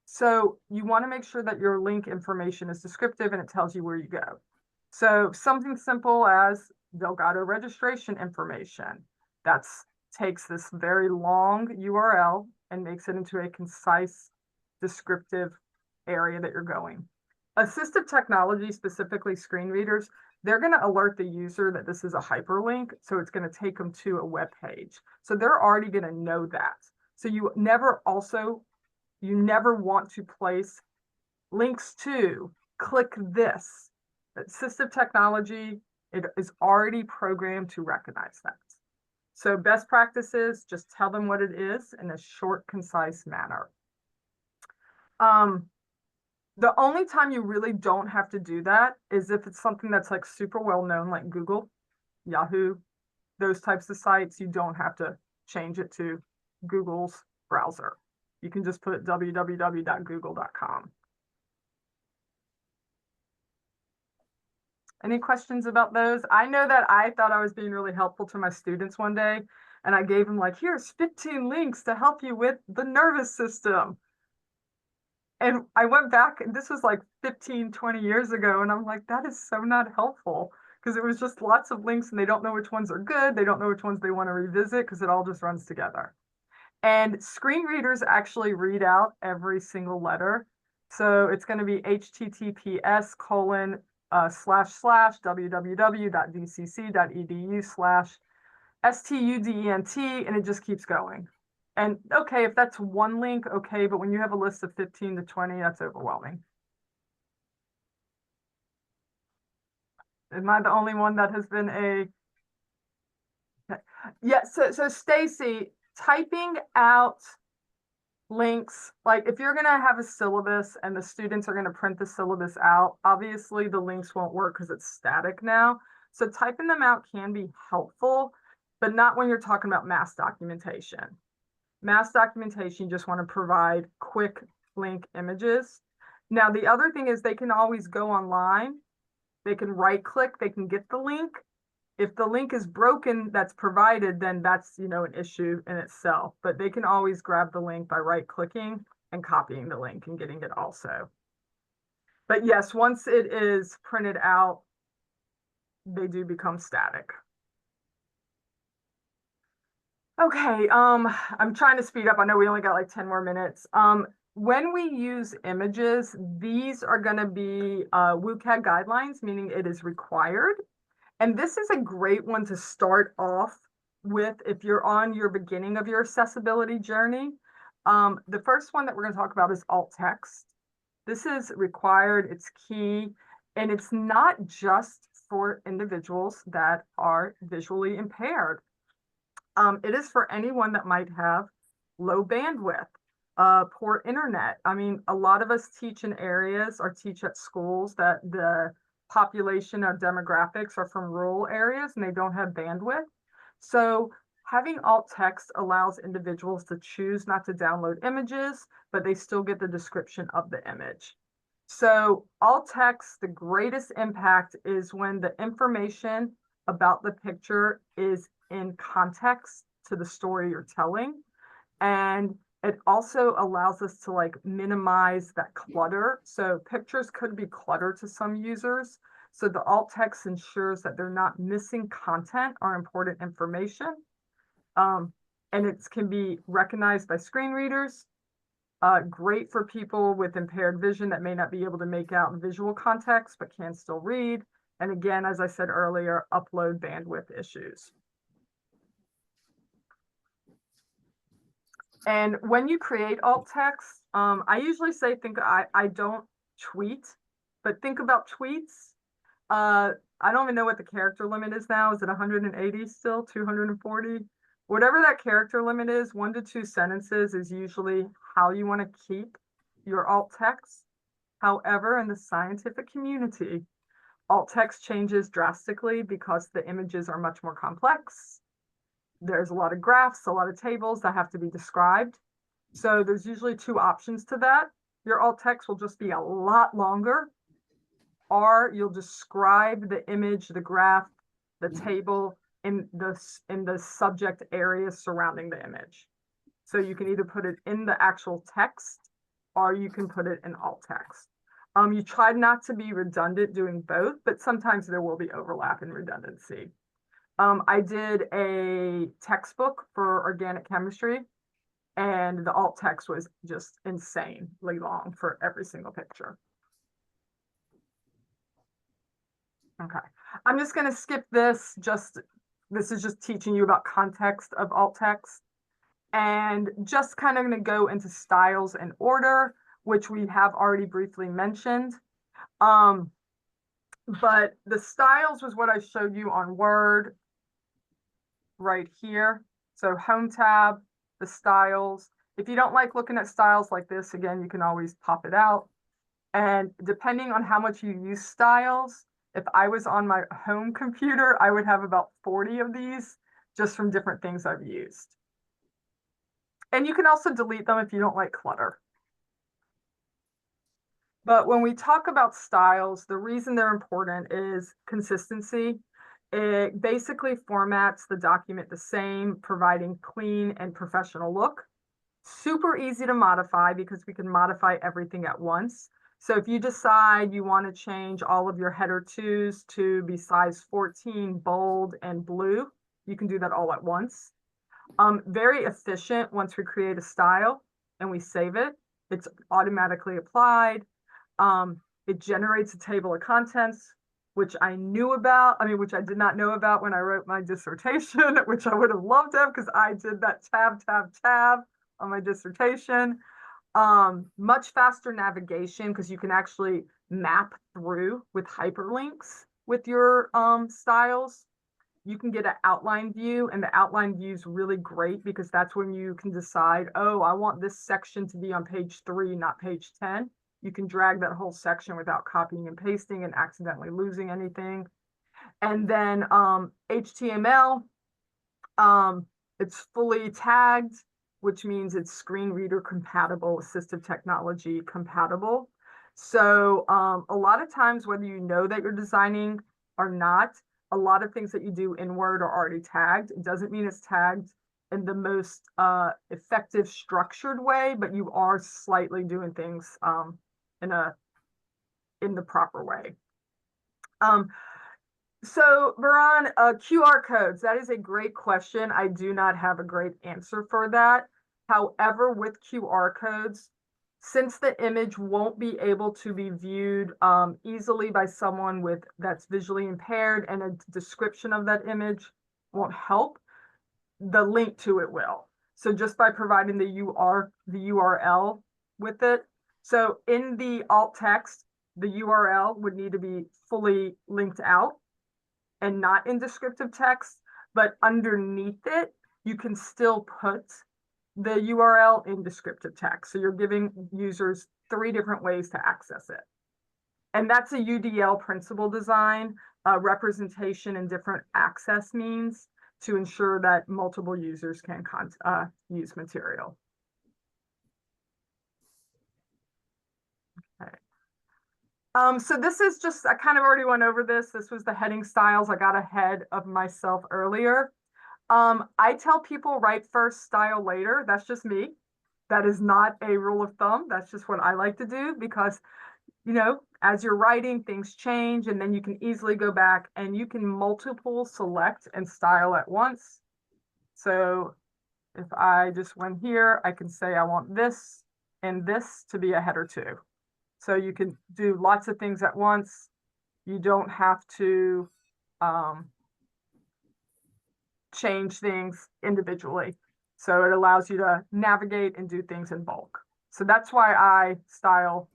So you want to make sure that your link information is descriptive and it tells you where you go. So something simple as Delgado registration information. That takes this very long URL and makes it into a concise, descriptive area that you're going. Assistive technology, specifically screen readers, they're going to alert the user that this is a hyperlink. So it's going to take them to a web page. So they're already going to know that. So you never want to place links to click this. Assistive technology, it is already programmed to recognize that. So best practices, just tell them what it is in a short, concise manner. The only time you really don't have to do that is if it's something that's like super well known, like Google, Yahoo, those types of sites. You don't have to change it to Google's browser. You can just put www.google.com. Any questions about those? I know that I thought I was being really helpful to my students one day, and I gave them like, here's 15 links to help you with the nervous system. And I went back, and this was like 15, 20 years ago, and I'm like, that is so not helpful, because it was just lots of links and they don't know which ones are good. They don't know which ones they want to revisit because it all just runs together. And screen readers actually read out every single letter. So it's going to be https://www.dcc.edu/student, and it just keeps going. And okay, if that's one link, okay, but when you have a list of 15 to 20, that's overwhelming. Am I the only one that has been a... Yeah, so Stacy, typing out links, like if you're going to have a syllabus and the students are going to print the syllabus out, obviously the links won't work because it's static now. So typing them out can be helpful, but not when you're talking about mass documentation. Mass documentation, you just want to provide quick link images. Now, the other thing is they can always go online. They can right click, they can get the link. If the link is broken that's provided, then that's, an issue in itself. But they can always grab the link by right clicking and copying the link and getting it also. But yes, once it is printed out, they do become static. Okay, I'm trying to speed up. I know we only got like 10 more minutes. When we use images, these are going to be WCAG guidelines, meaning it is required. And this is a great one to start off with if you're on your beginning of your accessibility journey. The first one that we're going to talk about is alt text. This is required, it's key, and it's not just for individuals that are visually impaired. It is for anyone that might have low bandwidth, poor internet. I mean, a lot of us teach in areas or teach at schools that the population or demographics are from rural areas and they don't have bandwidth. So having alt text allows individuals to choose not to download images, but they still get the description of the image. So alt text, the greatest impact is when the information about the picture is in context to the story you're telling. And it also allows us to like minimize that clutter. So pictures could be cluttered to some users. So the alt text ensures that they're not missing content or important information. And it can be recognized by screen readers. Great for people with impaired vision that may not be able to make out visual context, but can still read. And again, as I said earlier, upload bandwidth issues. And when you create alt text, I usually say, I don't tweet, but think about tweets. I don't even know what the character limit is now. Is it 180 still, 240? Whatever that character limit is, 1 to 2 sentences is usually how you want to keep your alt text. However, in the scientific community, alt text changes drastically because the images are much more complex. There's a lot of graphs, a lot of tables that have to be described. So there's usually 2 options to that. Your alt text will just be a lot longer, or you'll describe the image, the graph, the table in the subject area surrounding the image. So you can either put it in the actual text or you can put it in alt text. You try not to be redundant doing both, but sometimes there will be overlap and redundancy. I did a textbook for organic chemistry, and the alt text was just insanely long for every single picture. Okay, I'm just going to skip this. This is just teaching you about context of alt text, and just kind of going to go into styles and order, which we have already briefly mentioned. But the styles was what I showed you on Word right here. So home tab, the styles. If you don't like looking at styles like this, again, you can always pop it out. And depending on how much you use styles, if I was on my home computer, I would have about 40 of these just from different things I've used. And you can also delete them if you don't like clutter. But when we talk about styles, the reason they're important is consistency. It basically formats the document the same, providing clean and professional look. Super easy to modify because we can modify everything at once. So if you decide you want to change all of your header 2s to be size 14, bold, and blue, you can do that all at once. Very efficient once we create a style and we save it. It's automatically applied. It generates a table of contents, which I knew about, which I did not know about when I wrote my dissertation, which I would have loved to have because I did that tab on my dissertation. Much faster navigation because you can actually map through with hyperlinks with your styles. You can get an outline view, and the outline view is really great because that's when you can decide, oh, I want this section to be on page 3, not page 10. You can drag that whole section without copying and pasting and accidentally losing anything. And then HTML, it's fully tagged, which means it's screen reader compatible, assistive technology compatible. So a lot of times, whether you know that you're designing or not, a lot of things that you do in Word are already tagged. It doesn't mean it's tagged in the most effective, structured way, but you are slightly doing things in a in the proper way. So Baran, QR codes, that is a great question. I do not have a great answer for that. However, with QR codes, since the image won't be able to be viewed easily by someone that's visually impaired, and a description of that image won't help, the link to it will. So just by providing the URL with it. So in the alt text, the URL would need to be fully linked out and not in descriptive text, but underneath it, you can still put the URL in descriptive text. So you're giving users 3 different ways to access it. And that's a UDL principle design, representation and different access means to ensure that multiple users can use material. Okay. So this is just, I kind of already went over this. This was the heading styles. I got ahead of myself earlier. I tell people write first, style later. That's just me. That is not a rule of thumb. That's just what I like to do because, you know, as you're writing, things change, and then you can easily go back and you can multiple select and style at once. So if I just went here, I can say I want this and this to be a header 2. So you can do lots of things at once. You don't have to change things individually. So it allows you to navigate and do things in bulk. So that's why I style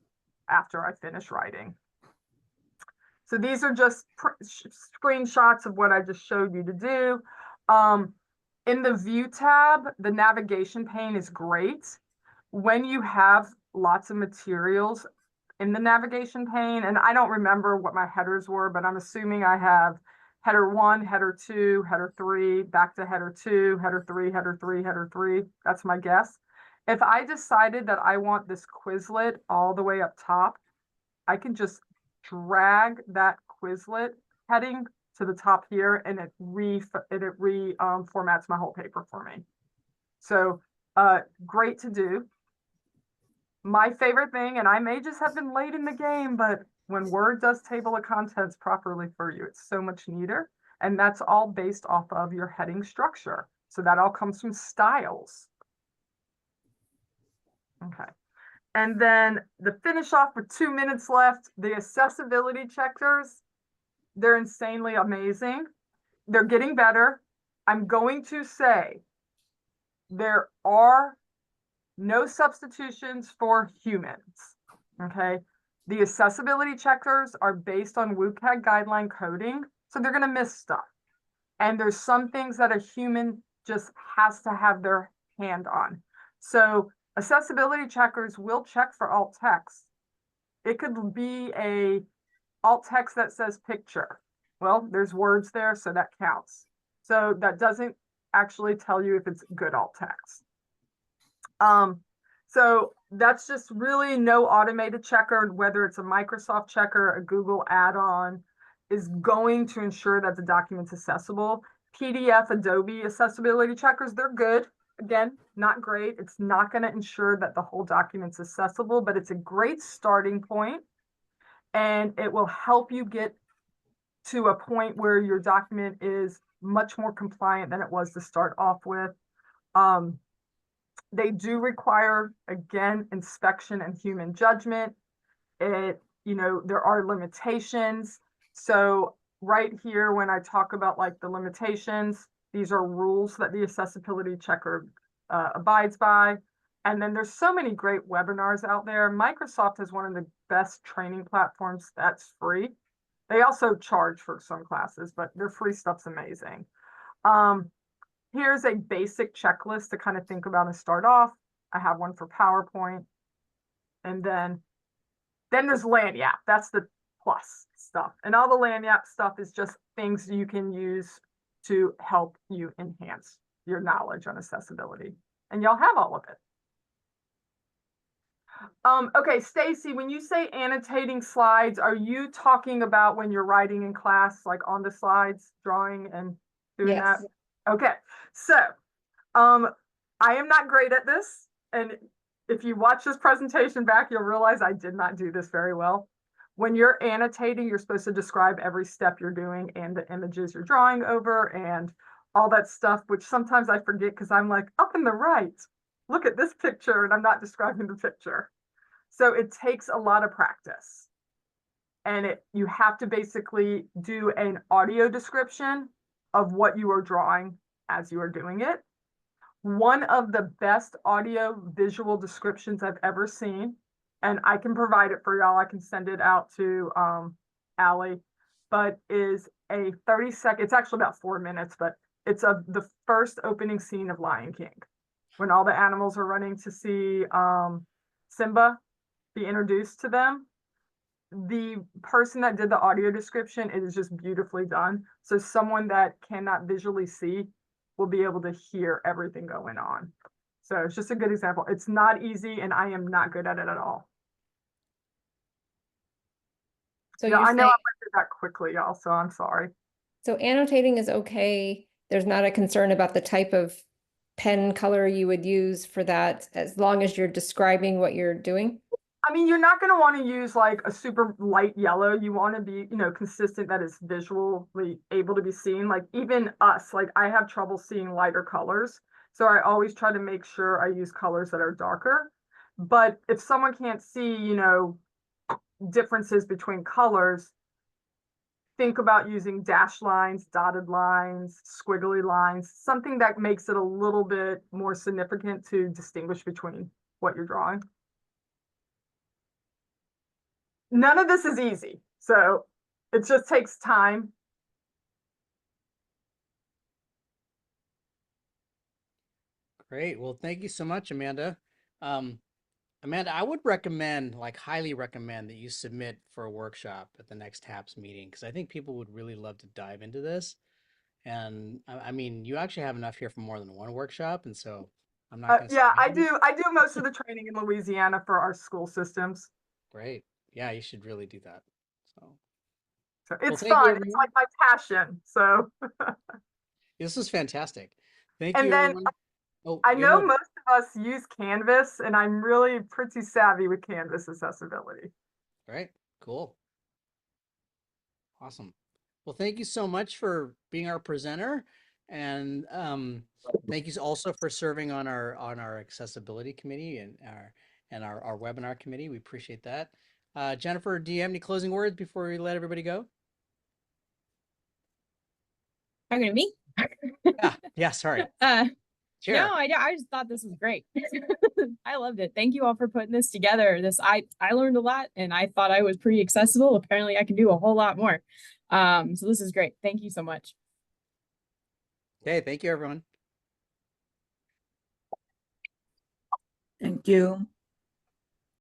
after I finish writing. So these are just screenshots of what I just showed you to do. In the View tab, the navigation pane is great. When you have lots of materials in the navigation pane, and I don't remember what my headers were, but I'm assuming I have header 1, header 2, header 3, back to header 2, header 3, header 3, header 3. That's my guess. If I decided that I want this Quizlet all the way up top, I can just drag that Quizlet heading to the top here, and it reformats my whole paper for me. So great to do. My favorite thing, and I may just have been late in the game, but when Word does table of contents properly for you, it's so much neater. And that's all based off of your heading structure. So that all comes from styles. Okay. And then the finish off with 2 minutes left, the accessibility checkers, they're insanely amazing. They're getting better. I'm going to say there are no substitutions for humans, okay? The accessibility checkers are based on WCAG guideline coding, so they're gonna miss stuff. And there's some things that a human just has to have their hand on. So accessibility checkers will check for alt text. It could be a alt text that says picture. Well, there's words there, so that counts. So that doesn't actually tell you if it's good alt text. So that's just really no automated checker, whether it's a Microsoft checker, a Google add-on, is going to ensure that the document's accessible. PDF, Adobe accessibility checkers, they're good. Again, not great. It's not going to ensure that the whole document's accessible, but it's a great starting point, and it will help you get to a point where your document is much more compliant than it was to start off with. They do require, again, inspection and human judgment. You know, there are limitations. So right here, when I talk about like the limitations, these are rules that the accessibility checker abides by. And then there's so many great webinars out there. Microsoft has one of the best training platforms that's free. They also charge for some classes, but their free stuff's amazing. Here's a basic checklist to kind of think about and start off. I have one for PowerPoint. And then there's Lanyap. That's the plus stuff. And all the Lanyap stuff is just things you can use to help you enhance your knowledge on accessibility. And y'all have all of it. Okay, Stacy, when you say annotating slides, are you talking about when you're writing in class, like on the slides, drawing and doing that? Okay, so I am not great at this. And if you watch this presentation back, you'll realize I did not do this very well. when you're annotating, you're supposed to describe every step you're doing and the images you're drawing over and all that stuff, which sometimes I forget because I'm like, up in the right, look at this picture, and I'm not describing the picture. So it takes a lot of practice. And you have to basically do an audio description of what you are drawing as you are doing it. One of the best audio visual descriptions I've ever seen, and I can provide it for y'all, I can send it out to Allie, but is a 30-second, it's actually about 4 minutes, but it's the first opening scene of Lion King, when all the animals are running to see Simba be introduced to them. The person that did the audio description, it is just beautifully done. So someone that cannot visually see will be able to hear everything going on. So it's just a good example. It's not easy, and I am not good at it at all. So Yeah, you're I know I saying, went through that quickly, y'all, so I'm sorry. so annotating is okay. There's not a concern about the type of pen color you would use for that, as long as you're describing what you're doing? I mean, you're not going to want to use like a super light yellow. You want to be, consistent, that is visually able to be seen. Like even us, like I have trouble seeing lighter colors. So I always try to make sure I use colors that are darker. But if someone can't see, differences between colors, think about using dashed lines, dotted lines, squiggly lines, something that makes it a little bit more significant to distinguish between what you're drawing. None of this is easy, so it just takes time. Great. Well, thank you so much, Amanda. Amanda, I would recommend, like highly recommend, that you submit for a workshop at the next HAPS meeting, because I think people would really love to dive into this. And I mean, you actually have enough here for more than one workshop, and so I'm not going to Yeah, I do most of the training in Louisiana for our school systems. Great. Yeah, you should really do that. So So Well, it's thank you, fun. It's everyone. like my passion. So, This was fantastic. Thank and you, then everyone. Oh, I go know ahead. most of us use Canvas, and I'm really pretty savvy with Canvas accessibility. All right, cool. Awesome. Well, thank you so much for being our presenter, and thank you also for serving on our accessibility committee and our webinar committee. We appreciate that. Jennifer, do you have any closing words before we let everybody go? Talking to me? Yeah, sorry. No, Sure. I just thought this was great. I loved it. Thank you all for putting this together. I learned a lot, and I thought I was pretty accessible. Apparently I can do a whole lot more. So this is great. Thank you so much. Okay, thank you, everyone. Thank you.